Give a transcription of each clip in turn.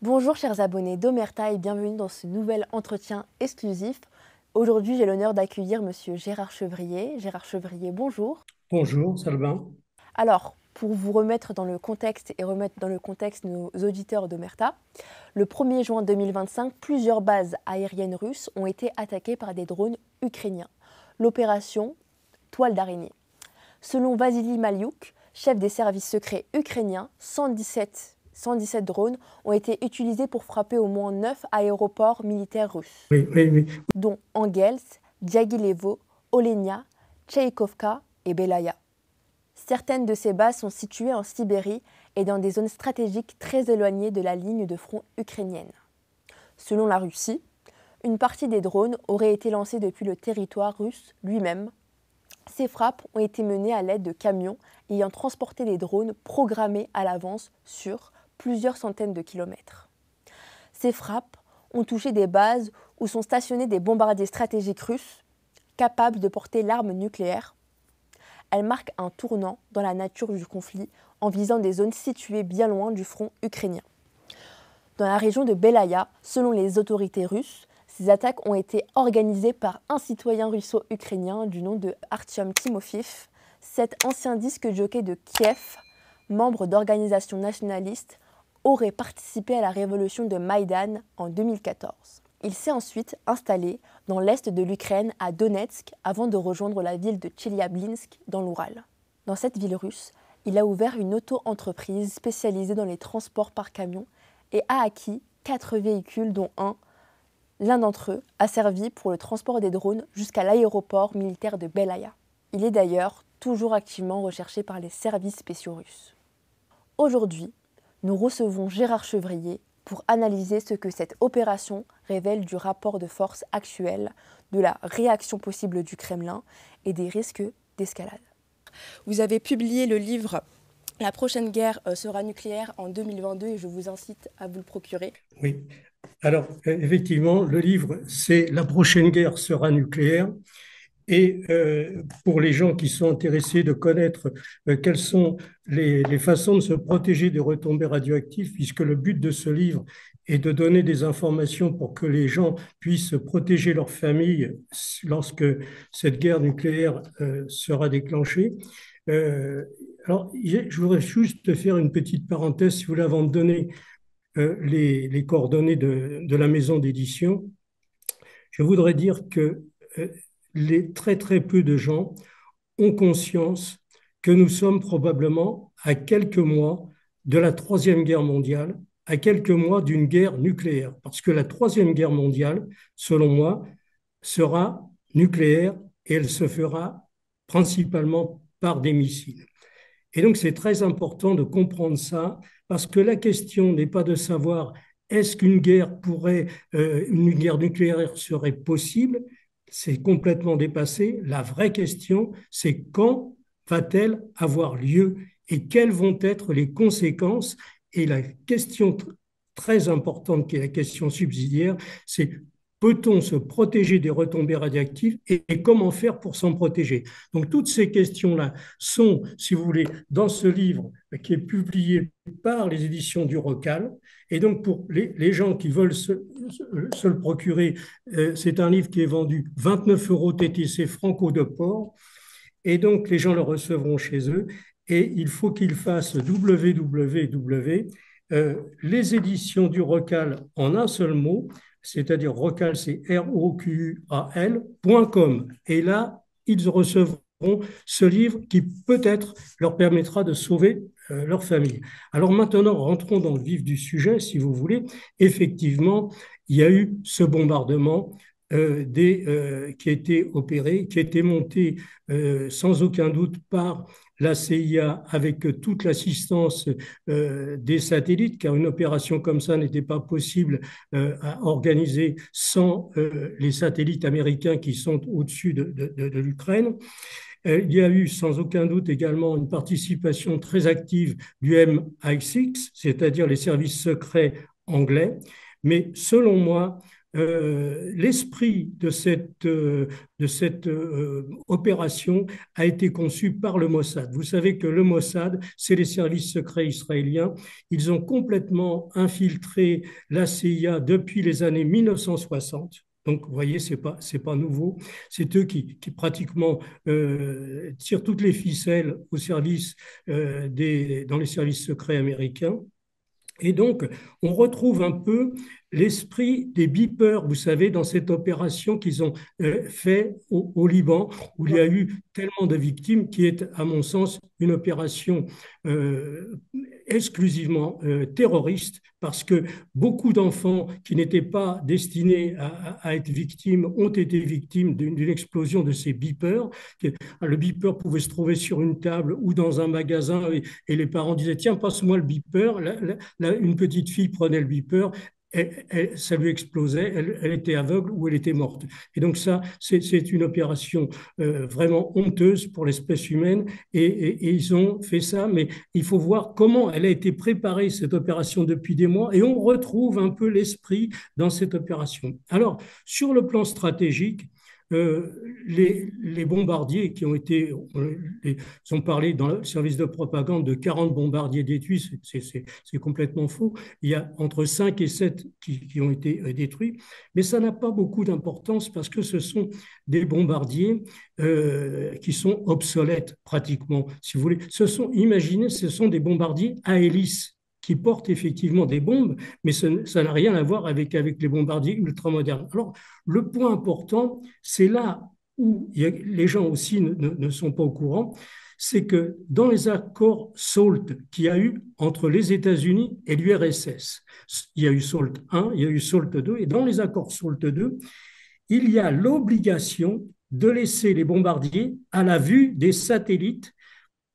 Bonjour chers abonnés d'Omerta et bienvenue dans ce nouvel entretien exclusif. Aujourd'hui, j'ai l'honneur d'accueillir monsieur Gérard Chevrier. Gérard Chevrier, bonjour. Bonjour, Salvin. Alors, pour vous remettre dans le contexte et remettre dans le contexte nos auditeurs d'Omerta, le 1er juin 2025, plusieurs bases aériennes russes ont été attaquées par des drones ukrainiens. L'opération Toile d'araignée. Selon Vassili Maliouk, chef des services secrets ukrainiens, 117 drones ont été utilisés pour frapper au moins 9 aéroports militaires russes, Oui, oui, oui. dont Engels, Diaghilevo, Olenia, Tchaïkovka et Belaya. Certaines de ces bases sont situées en Sibérie et dans des zones stratégiques très éloignées de la ligne de front ukrainienne. Selon la Russie, une partie des drones aurait été lancée depuis le territoire russe lui-même. Ces frappes ont été menées à l'aide de camions ayant transporté des drones programmés à l'avance sur plusieurs centaines de kilomètres. Ces frappes ont touché des bases où sont stationnés des bombardiers stratégiques russes capables de porter l'arme nucléaire. Elles marquent un tournant dans la nature du conflit en visant des zones situées bien loin du front ukrainien. Dans la région de Belaya, selon les autorités russes, ces attaques ont été organisées par un citoyen russo-ukrainien du nom de Artyom Timofeev, cet ancien disque jockey de Kiev, membre d'organisations nationalistes, aurait participé à la révolution de Maïdan en 2014. Il s'est ensuite installé dans l'est de l'Ukraine à Donetsk avant de rejoindre la ville de Tcheliabinsk dans l'Oural. Dans cette ville russe, il a ouvert une auto-entreprise spécialisée dans les transports par camion et a acquis 4 véhicules dont l'un d'entre eux a servi pour le transport des drones jusqu'à l'aéroport militaire de Belaya. Il est d'ailleurs toujours activement recherché par les services spéciaux russes. Aujourd'hui, nous recevons Gérard Chevrier pour analyser ce que cette opération révèle du rapport de force actuel, de la réaction possible du Kremlin et des risques d'escalade. Vous avez publié le livre « La prochaine guerre sera nucléaire » en 2022 et je vous incite à vous le procurer. Oui. Alors, effectivement, le livre, c'est La prochaine guerre sera nucléaire. Et pour les gens qui sont intéressés de connaître quelles sont les façons de se protéger des retombées radioactives, puisque le but de ce livre est de donner des informations pour que les gens puissent protéger leur famille lorsque cette guerre nucléaire sera déclenchée. Euh, alors, je voudrais juste faire une petite parenthèse, si vous voulez, avant de donner les coordonnées de la maison d'édition. Je voudrais dire que très très peu de gens ont conscience que nous sommes probablement à quelques mois de la Troisième Guerre mondiale, à quelques mois d'une guerre nucléaire. Parce que la Troisième Guerre mondiale, selon moi, sera nucléaire et elle se fera principalement par des missiles. Et donc, c'est très important de comprendre ça, parce que la question n'est pas de savoir est-ce qu'une guerre une guerre nucléaire serait possible. C'est complètement dépassé. La vraie question, c'est quand va-t-elle avoir lieu et quelles vont être les conséquences. Et la question très importante, qui est la question subsidiaire, c'est peut-on se protéger des retombées radioactives et comment faire pour s'en protéger. Donc toutes ces questions-là sont, si vous voulez, dans ce livre qui est publié par les éditions du Rocal. Et donc pour les gens qui veulent se le procurer, c'est un livre qui est vendu 29 euros TTC franco de port. Et donc les gens le recevront chez eux. Et il faut qu'ils fassent www. Les éditions du Rocal en un seul mot, c'est-à-dire Rocal, c'est ROQUAL.com. Et là, ils recevront ce livre qui peut-être leur permettra de sauver leur famille. Alors maintenant, rentrons dans le vif du sujet, si vous voulez. Effectivement, il y a eu ce bombardement qui a été opéré, qui a été monté sans aucun doute par la CIA avec toute l'assistance des satellites, car une opération comme ça n'était pas possible à organiser sans les satellites américains qui sont au-dessus de l'Ukraine. Il y a eu sans aucun doute également une participation très active du MI6, c'est-à-dire les services secrets anglais. Mais selon moi, l'esprit de cette opération a été conçu par le Mossad. Vous savez que le Mossad, c'est les services secrets israéliens. Ils ont complètement infiltré la CIA depuis les années 1960. Donc, vous voyez, c'est pas nouveau. C'est eux qui pratiquement tirent toutes les ficelles au service dans les services secrets américains. Et donc, on retrouve un peu l'esprit des beepers, vous savez, dans cette opération qu'ils ont fait au Liban, où il y a eu tellement de victimes, qui est, à mon sens, une opération exclusivement terroriste, parce que beaucoup d'enfants qui n'étaient pas destinés à être victimes ont été victimes d'une explosion de ces beepers. Le beeper pouvait se trouver sur une table ou dans un magasin, et les parents disaient, tiens, passe-moi le beeper. Une petite fille prenait le beeper, ça lui explosait, elle était aveugle ou elle était morte. Et donc ça, c'est une opération vraiment honteuse pour l'espèce humaine, et ils ont fait ça, mais il faut voir comment elle a été préparée, cette opération, depuis des mois, et on retrouve un peu l'esprit dans cette opération. Alors, sur le plan stratégique, les bombardiers qui ont été, ils ont parlé dans le service de propagande de 40 bombardiers détruits, c'est complètement faux. Il y a entre 5 et 7 qui ont été détruits, mais ça n'a pas beaucoup d'importance parce que ce sont des bombardiers qui sont obsolètes pratiquement, si vous voulez. Imaginez, ce sont des bombardiers à hélice qui portent effectivement des bombes, mais ça n'a rien à voir avec les bombardiers ultramodernes. Alors, le point important, c'est là où les gens aussi ne sont pas au courant, c'est que dans les accords SALT qu'il y a eu entre les États-Unis et l'URSS, il y a eu SALT 1, il y a eu SALT 2, et dans les accords SALT 2, il y a l'obligation de laisser les bombardiers à la vue des satellites,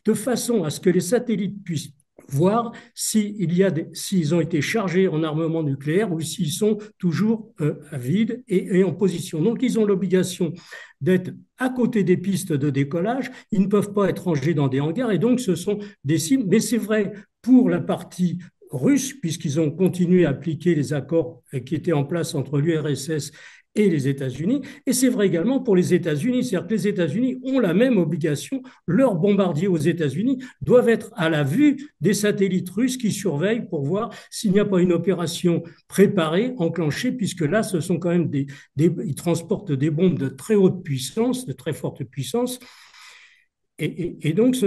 de façon à ce que les satellites puissent voir s'ils ont été chargés en armement nucléaire ou s'ils sont toujours à vide et en position. Donc, ils ont l'obligation d'être à côté des pistes de décollage. Ils ne peuvent pas être rangés dans des hangars, et donc ce sont des cibles. Mais c'est vrai pour la partie russe, puisqu'ils ont continué à appliquer les accords qui étaient en place entre l'URSS et les États-Unis. Et c'est vrai également pour les États-Unis, c'est-à-dire que les États-Unis ont la même obligation. Leurs bombardiers aux États-Unis doivent être à la vue des satellites russes qui surveillent pour voir s'il n'y a pas une opération préparée, enclenchée, puisque là, ce sont quand même ils transportent des bombes de très haute puissance, de très forte puissance. Et donc,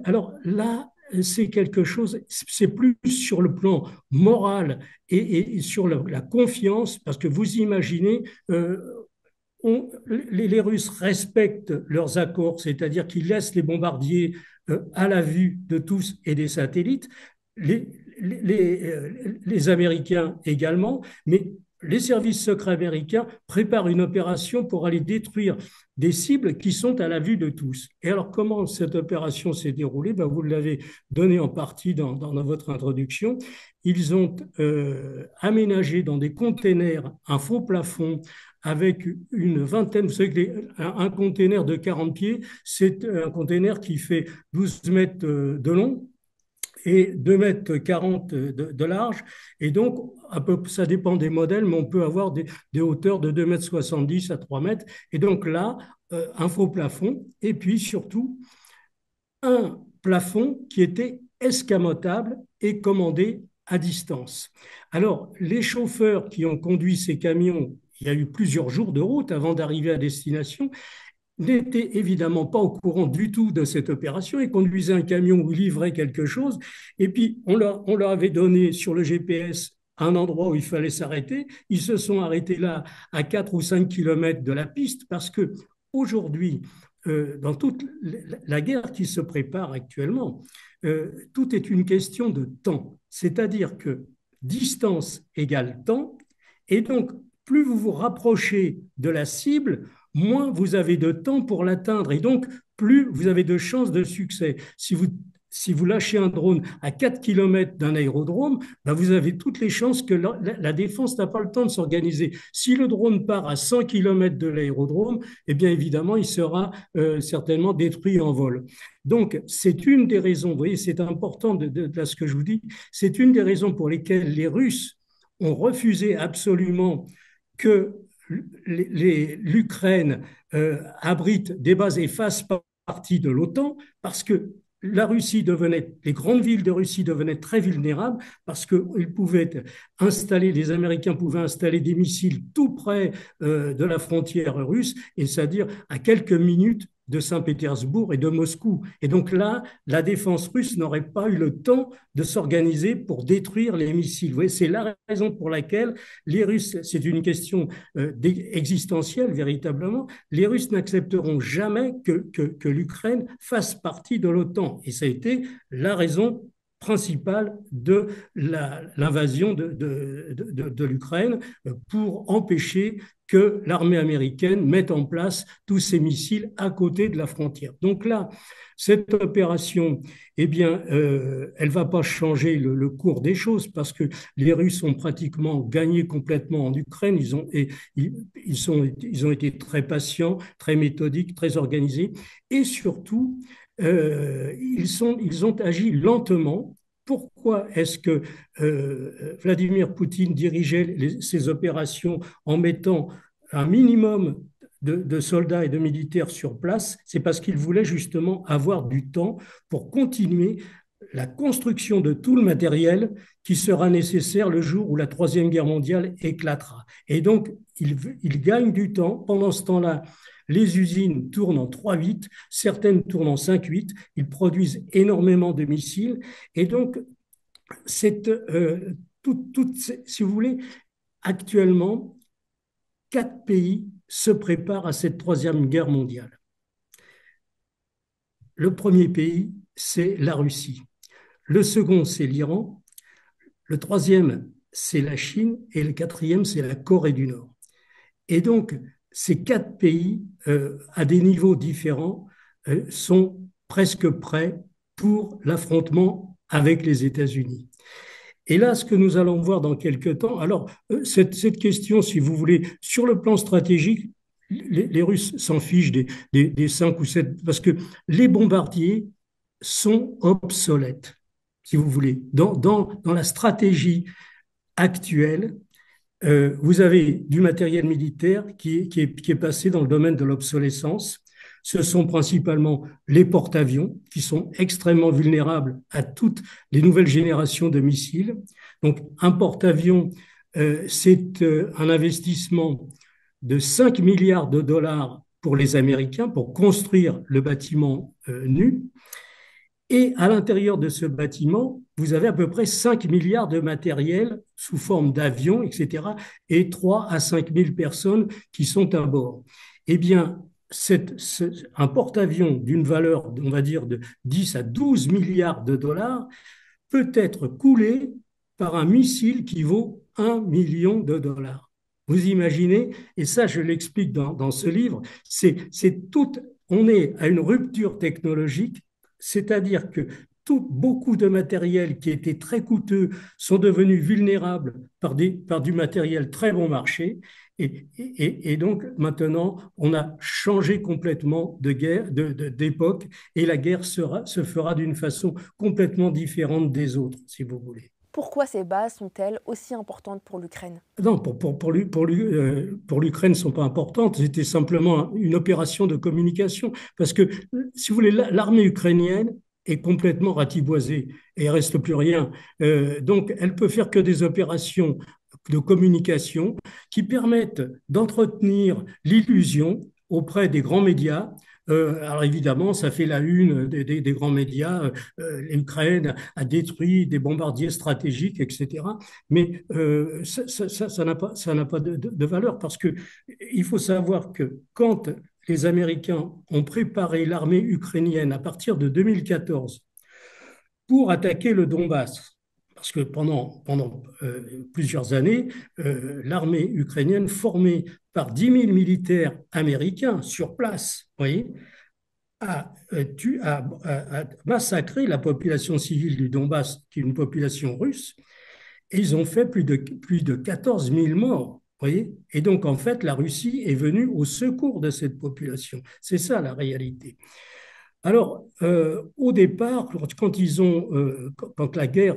alors là, c'est quelque chose, c'est plus sur le plan moral et sur la confiance, parce que vous imaginez, les Russes respectent leurs accords, c'est-à-dire qu'ils laissent les bombardiers à la vue de tous et des satellites, les, les Américains également, mais les services secrets américains préparent une opération pour aller détruire des cibles qui sont à la vue de tous. Et alors, comment cette opération s'est déroulée? Ben, vous l'avez donné en partie dans votre introduction. Ils ont aménagé dans des containers un faux plafond avec une vingtaine, vous savez qu'un container de 40 pieds, c'est un container qui fait 12 mètres de long et 2 mètres 40 de large. Et donc, ça dépend des modèles, mais on peut avoir des hauteurs de 2 mètres 70 à 3 mètres. Et donc là, un faux plafond, et puis surtout, un plafond qui était escamotable et commandé à distance. Alors, les chauffeurs qui ont conduit ces camions, il y a eu plusieurs jours de route avant d'arriver à destination, n'étaient évidemment pas au courant du tout de cette opération et conduisaient un camion où ils livraient quelque chose. Et puis, on leur avait donné sur le GPS un endroit où il fallait s'arrêter. Ils se sont arrêtés là à 4 ou 5 kilomètres de la piste parce que aujourd'hui, dans toute la guerre qui se prépare actuellement, tout est une question de temps. C'est-à-dire que distance égale temps. Et donc, plus vous vous rapprochez de la cible, moins vous avez de temps pour l'atteindre. Et donc, plus vous avez de chances de succès. Si vous lâchez un drone à 4 km d'un aérodrome, ben vous avez toutes les chances que la défense n'a pas le temps de s'organiser. Si le drone part à 100 km de l'aérodrome, eh bien évidemment, il sera certainement détruit en vol. Donc, c'est une des raisons, vous voyez, c'est important de ce que je vous dis, c'est une des raisons pour lesquelles les Russes ont refusé absolument que l'Ukraine abrite des bases et fasse partie de l'OTAN, parce que les grandes villes de Russie devenaient très vulnérables parce que les Américains pouvaient installer des missiles tout près de la frontière russe, et c'est-à-dire à quelques minutes de Saint-Pétersbourg et de Moscou. Et donc là, la défense russe n'aurait pas eu le temps de s'organiser pour détruire les missiles. Vous voyez, c'est la raison pour laquelle les Russes, c'est une question existentielle véritablement, les Russes n'accepteront jamais que l'Ukraine fasse partie de l'OTAN. Et ça a été la raison principale de l'invasion de l'Ukraine, pour empêcher que l'armée américaine mette en place tous ces missiles à côté de la frontière. Donc là, cette opération, eh bien, elle ne va pas changer le cours des choses, parce que les Russes ont pratiquement gagné complètement en Ukraine. Ils ont été très patients, très méthodiques, très organisés, et surtout, ils ont agi lentement. Pourquoi est-ce que Vladimir Poutine dirigeait ces opérations en mettant un minimum de soldats et de militaires sur place? C'est parce qu'il voulait justement avoir du temps pour continuer la construction de tout le matériel qui sera nécessaire le jour où la Troisième Guerre mondiale éclatera. Et donc, il gagne du temps. Pendant ce temps-là, les usines tournent en 3-8, certaines tournent en 5-8, ils produisent énormément de missiles. Et donc, si vous voulez, actuellement, 4 pays se préparent à cette Troisième Guerre mondiale. Le premier pays, c'est la Russie. Le second, c'est l'Iran. Le troisième, c'est la Chine. Et le quatrième, c'est la Corée du Nord. Et donc, ces 4 pays, à des niveaux différents, sont presque prêts pour l'affrontement avec les États-Unis. Et là, ce que nous allons voir dans quelques temps, alors, cette question, si vous voulez, sur le plan stratégique, les Russes s'en fichent des 5 ou 7, parce que les bombardiers sont obsolètes, si vous voulez. Dans la stratégie actuelle, vous avez du matériel militaire qui est passé dans le domaine de l'obsolescence. Ce sont principalement les porte-avions qui sont extrêmement vulnérables à toutes les nouvelles générations de missiles. Donc, un porte-avions, c'est un investissement de 5 milliards de dollars pour les Américains pour construire le bâtiment nu. Et à l'intérieur de ce bâtiment, vous avez à peu près 5 milliards de matériel sous forme d'avions, etc., et 3 à 5 000 personnes qui sont à bord. Eh bien, un porte-avions d'une valeur, on va dire, de 10 à 12 milliards de dollars peut être coulé par un missile qui vaut 1 million de dollars. Vous imaginez, et ça je l'explique dans ce livre, on est à une rupture technologique, c'est-à-dire que beaucoup de matériel qui était très coûteux sont devenus vulnérables par du matériel très bon marché. Et donc maintenant, on a changé complètement d'époque, et la guerre se fera d'une façon complètement différente des autres, si vous voulez. Pourquoi ces bases sont-elles aussi importantes pour l'Ukraine? Non, pour l'Ukraine, elles ne sont pas importantes. C'était simplement une opération de communication. Parce que, si vous voulez, l'armée ukrainienne est complètement ratiboisée et il ne reste plus rien. Donc, elle peut faire que des opérations de communication qui permettent d'entretenir l'illusion auprès des grands médias. Alors évidemment, ça fait la une des grands médias. L'Ukraine a détruit des bombardiers stratégiques, etc. Mais ça n'a pas de valeur, parce que il faut savoir que quand les Américains ont préparé l'armée ukrainienne à partir de 2014 pour attaquer le Donbass, parce que pendant plusieurs années, l'armée ukrainienne, formée par 10 000 militaires américains sur place, voyez, a massacré la population civile du Donbass, qui est une population russe, et ils ont fait plus de 14 000 morts. Voyez. Et donc, en fait, la Russie est venue au secours de cette population. C'est ça la réalité. Alors, au départ, quand la guerre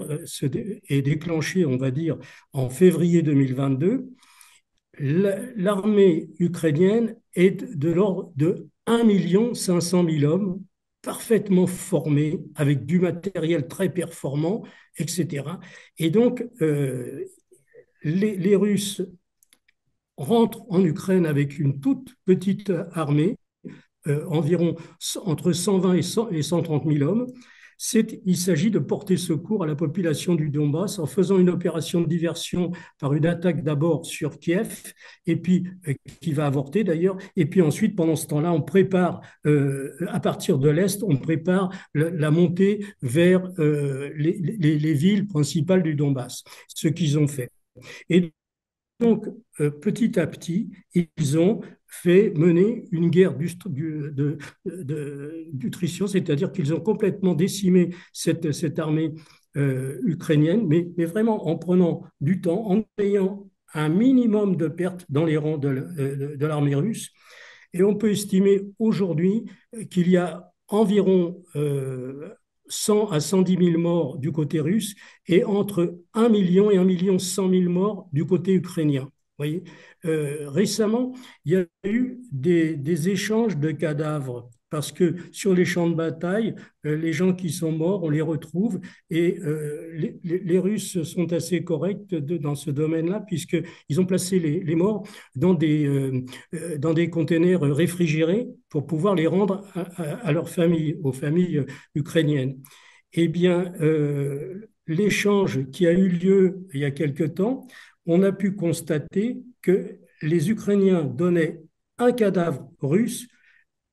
est déclenchée, on va dire, en février 2022, l'armée ukrainienne est de l'ordre de 1 500 000 hommes parfaitement formés, avec du matériel très performant, etc. Et donc, les Russes rentrent en Ukraine avec une toute petite armée, environ entre 120 et 130 000 hommes. Il s'agit de porter secours à la population du Donbass en faisant une opération de diversion par une attaque d'abord sur Kiev, et puis qui va avorter d'ailleurs, et puis ensuite, pendant ce temps-là, on prépare, à partir de l'Est, on prépare la montée vers les villes principales du Donbass, ce qu'ils ont fait. Et donc, petit à petit, ils ont fait mener une guerre d'utrition, c'est-à-dire qu'ils ont complètement décimé cette armée ukrainienne, mais vraiment en prenant du temps, en ayant un minimum de pertes dans les rangs de l'armée russe. Et on peut estimer aujourd'hui qu'il y a environ 100 à 110 000 morts du côté russe et entre 1 million et 1 100 000 morts du côté ukrainien. Vous voyez, récemment, il y a eu des échanges de cadavres parce que sur les champs de bataille, les gens qui sont morts, on les retrouve et les Russes sont assez corrects dans ce domaine-là puisqu'ils ont placé les morts dans des containers réfrigérés pour pouvoir les rendre à leurs familles, aux familles ukrainiennes. Eh bien, l'échange qui a eu lieu il y a quelque temps, on a pu constater que les Ukrainiens donnaient un cadavre russe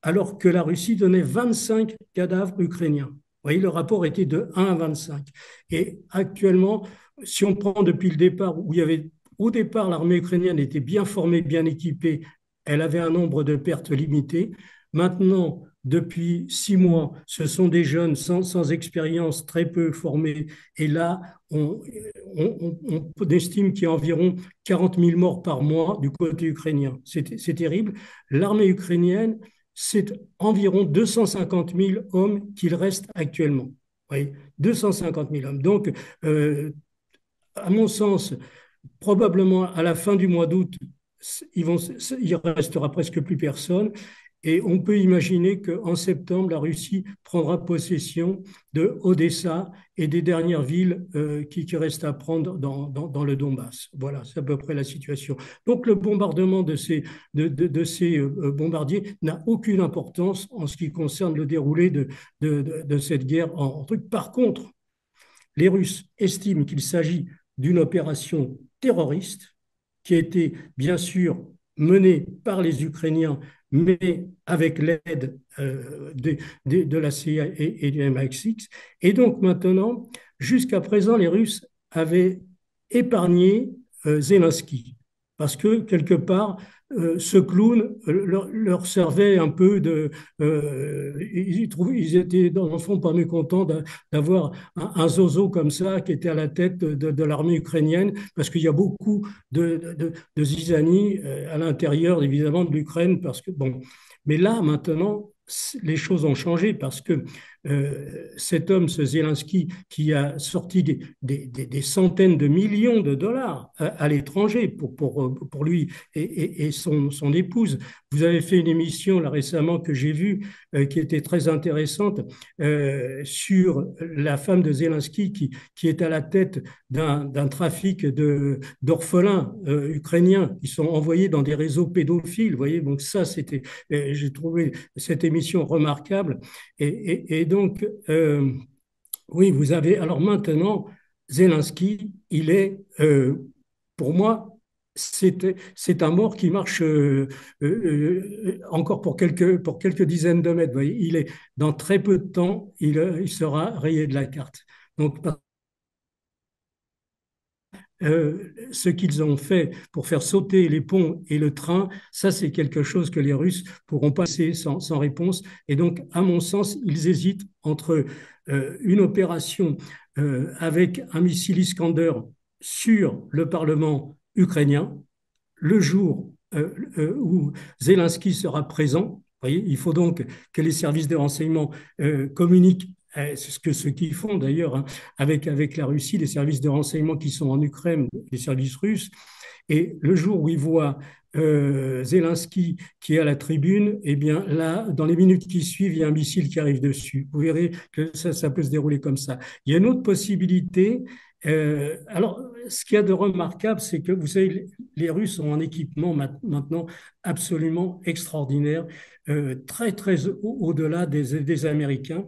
alors que la Russie donnait 25 cadavres ukrainiens. Vous voyez, le rapport était de 1 à 25. Et actuellement, si on prend depuis le départ, où il y avait au départ, l'armée ukrainienne était bien formée, bien équipée, elle avait un nombre de pertes limité. Maintenant, depuis 6 mois, ce sont des jeunes sans expérience, très peu formés. Et là, on estime qu'il y a environ 40 000 morts par mois du côté ukrainien. C'est terrible. L'armée ukrainienne, c'est environ 250 000 hommes qu'il reste actuellement. Oui, 250 000 hommes. Donc, à mon sens, probablement à la fin du mois d'août, il ne restera presque plus personne. Et on peut imaginer qu'en septembre, la Russie prendra possession de Odessa et des dernières villes qui restent à prendre dans le Donbass. Voilà, c'est à peu près la situation. Donc le bombardement de ces bombardiers n'a aucune importance en ce qui concerne le déroulé de cette guerre en truc. Par contre, les Russes estiment qu'il s'agit d'une opération terroriste qui a été bien sûr menée par les Ukrainiens, mais avec l'aide de la CIA et du MI6. Et donc maintenant, jusqu'à présent, les Russes avaient épargné Zelensky, parce que quelque part, ce clown leur servait un peu de... ils étaient dans le fond pas mécontents d'avoir un zozo comme ça qui était à la tête de l'armée ukrainienne, parce qu'il y a beaucoup de zizanie à l'intérieur, évidemment, de l'Ukraine, parce que, bon... Mais là, maintenant, les choses ont changé parce que cet homme, ce Zelensky, qui a sorti des centaines de millions de dollars à l'étranger pour lui et son épouse. Vous avez fait une émission là récemment que j'ai vue qui était très intéressante sur la femme de Zelensky qui est à la tête d'un trafic d'orphelins ukrainiens qui sont envoyés dans des réseaux pédophiles. Vous voyez, donc ça, j'ai trouvé cette émission remarquable. Et donc, oui, vous avez. Alors maintenant, Zelensky, il est, pour moi, c'est un mort qui marche encore pour quelques dizaines de mètres. Vous voyez, il est, dans très peu de temps, il sera rayé de la carte. Donc, ce qu'ils ont fait pour faire sauter les ponts et le train, ça c'est quelque chose que les Russes pourront pas laisser sans réponse. Et donc, à mon sens, ils hésitent entre une opération avec un missile Iskander sur le Parlement ukrainien, le jour où Zelensky sera présent. Vous voyez, il faut donc que les services de renseignement communiquent. C'est ce qu'ils font d'ailleurs hein, avec la Russie, les services de renseignement qui sont en Ukraine, les services russes. Et le jour où il voit Zelensky qui est à la tribune, eh bien là, dans les minutes qui suivent, il y a un missile qui arrive dessus. Vous verrez que ça peut se dérouler comme ça. Il y a une autre possibilité. Alors, ce qu'il y a de remarquable, c'est que vous savez, les Russes ont un équipement maintenant absolument extraordinaire, très très au-delà des Américains.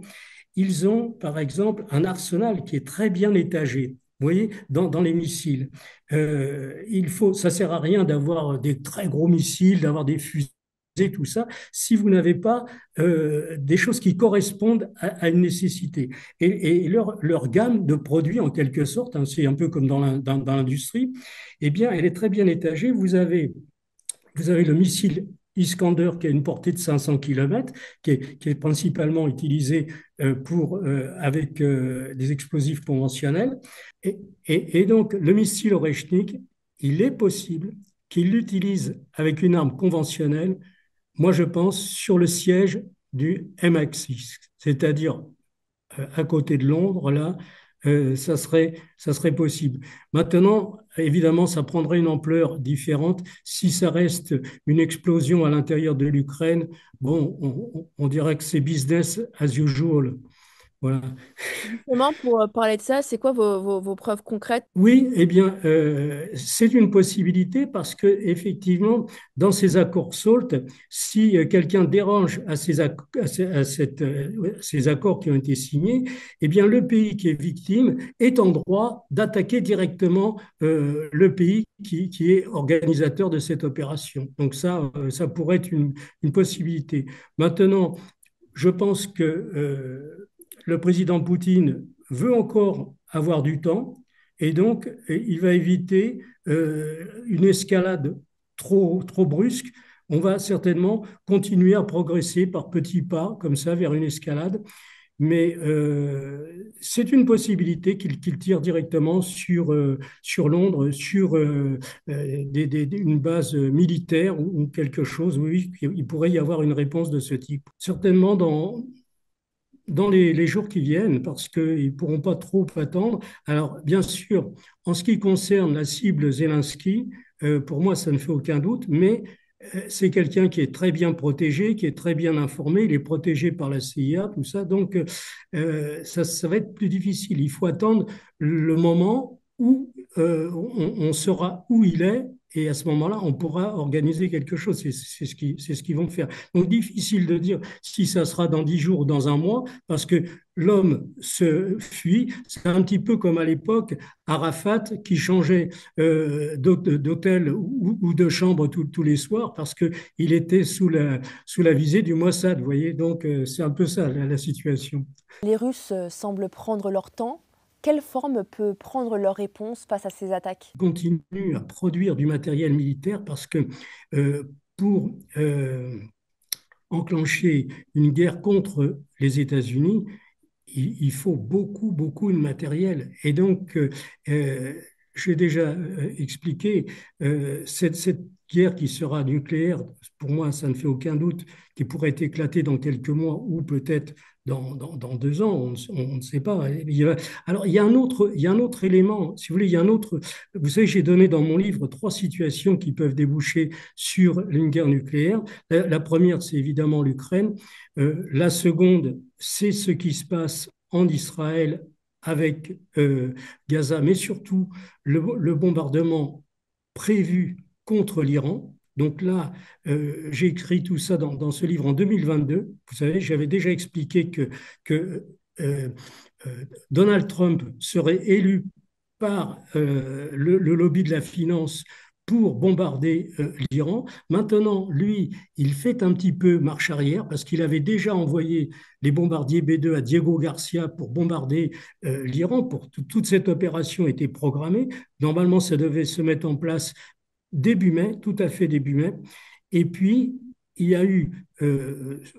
Ils ont, par exemple, un arsenal qui est très bien étagé. Vous voyez, dans les missiles. Ça ne sert à rien d'avoir des très gros missiles, d'avoir des fusées, tout ça, si vous n'avez pas des choses qui correspondent à une nécessité. Et leur gamme de produits, en quelque sorte, hein, c'est un peu comme dans l'industrie, eh bien, elle est très bien étagée. Vous avez le missile Iskander qui a une portée de 500 km, qui est principalement utilisé avec des explosifs conventionnels. Et donc, le missile Oreshnik, il est possible qu'il l'utilise avec une arme conventionnelle, moi je pense, sur le siège du MX6, c'est-à-dire à côté de Londres, là, ça serait possible. Maintenant, évidemment, ça prendrait une ampleur différente. Si ça reste une explosion à l'intérieur de l'Ukraine, bon, on dirait que c'est business as usual. Voilà. Justement, pour parler de ça, c'est quoi vos preuves concrètes? Oui, eh bien, c'est une possibilité parce que effectivement, dans ces accords SALT, si quelqu'un dérange à ces accords qui ont été signés, eh bien, le pays qui est victime est en droit d'attaquer directement le pays qui est organisateur de cette opération. Donc ça pourrait être une possibilité. Maintenant, je pense que le président Poutine veut encore avoir du temps et donc il va éviter une escalade trop brusque. On va certainement continuer à progresser par petits pas, comme ça, vers une escalade. Mais c'est une possibilité qu'il tire directement sur Londres, sur une base militaire ou quelque chose. Oui, il pourrait y avoir une réponse de ce type. Certainement dans les jours qui viennent, parce qu'ils ne pourront pas trop attendre. Alors, bien sûr, en ce qui concerne la cible Zelensky, pour moi, ça ne fait aucun doute, mais c'est quelqu'un qui est très bien protégé, qui est très bien informé, il est protégé par la CIA, tout ça, donc ça va être plus difficile. Il faut attendre le moment où on saura où il est. Et à ce moment-là, on pourra organiser quelque chose. C'est ce qu'ils vont faire. Donc, difficile de dire si ça sera dans 10 jours ou dans un mois, parce que l'homme se fuit. C'est un petit peu comme à l'époque Arafat qui changeait d'hôtel ou de chambre tous les soirs parce qu'il était sous la visée du Mossad. Vous voyez, donc c'est un peu ça la situation. Les Russes semblent prendre leur temps. Quelle forme peut prendre leur réponse face à ces attaques? Ils continuent à produire du matériel militaire parce que pour enclencher une guerre contre les États-Unis, il faut beaucoup, beaucoup de matériel. Et donc, j'ai déjà expliqué, cette guerre qui sera nucléaire, pour moi, ça ne fait aucun doute, qui pourrait éclater dans quelques mois ou peut-être dans 2 ans, on ne sait pas. Alors, il y a un autre élément, si vous voulez, vous savez, j'ai donné dans mon livre 3 situations qui peuvent déboucher sur une guerre nucléaire. La première, c'est évidemment l'Ukraine. La seconde, c'est ce qui se passe en Israël avec Gaza, mais surtout le bombardement prévu contre l'Iran. Donc là, j'ai écrit tout ça dans ce livre en 2022. Vous savez, j'avais déjà expliqué que Donald Trump serait élu par le lobby de la finance pour bombarder l'Iran. Maintenant, lui, il fait un petit peu marche arrière parce qu'il avait déjà envoyé les bombardiers B-2 à Diego Garcia pour bombarder l'Iran. Toute cette opération était programmée. Normalement, ça devait se mettre en place début mai, tout à fait début mai. Et puis, il y a eu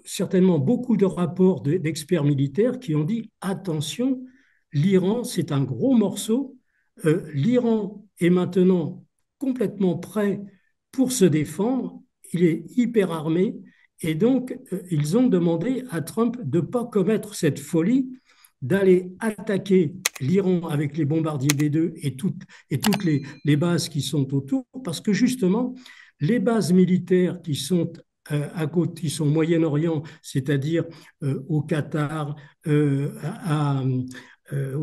certainement beaucoup de rapports d'experts militaires qui ont dit attention, l'Iran, c'est un gros morceau. L'Iran est maintenant complètement prêt pour se défendre. Il est hyper armé. Et donc, ils ont demandé à Trump de ne pas commettre cette folie d'aller attaquer l'Iran avec les bombardiers B-2 et toutes les bases qui sont autour, parce que justement, les bases militaires qui sont à côté, qui sont au Moyen-Orient, c'est-à-dire au Qatar, aux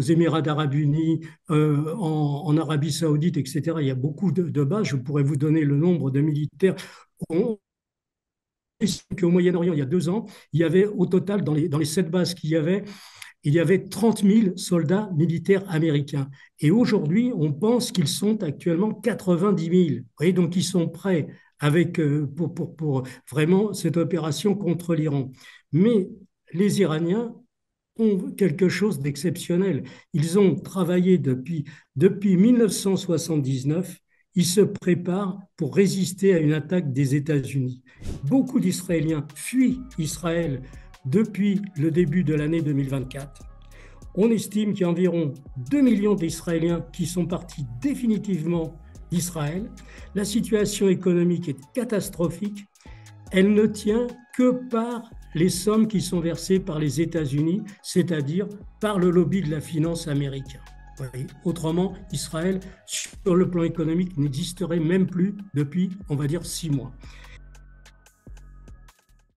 Émirats arabes unis, en Arabie saoudite, etc. Il y a beaucoup de bases. Je pourrais vous donner le nombre de militaires. On qu'au Moyen-Orient, il y a 2 ans, il y avait au total, dans les 7 bases qu'il y avait, il y avait 30 000 soldats militaires américains. Et aujourd'hui, on pense qu'ils sont actuellement 90 000. Vous voyez, donc ils sont prêts avec, pour vraiment cette opération contre l'Iran. Mais les Iraniens ont quelque chose d'exceptionnel. Ils ont travaillé depuis 1979. Ils se préparent pour résister à une attaque des États-Unis. Beaucoup d'Israéliens fuient Israël depuis le début de l'année 2024. On estime qu'il y a environ 2 millions d'Israéliens qui sont partis définitivement d'Israël. La situation économique est catastrophique. Elle ne tient que par les sommes qui sont versées par les États-Unis, c'est-à-dire par le lobby de la finance américain. Autrement, Israël, sur le plan économique, n'existerait même plus depuis, on va dire, 6 mois.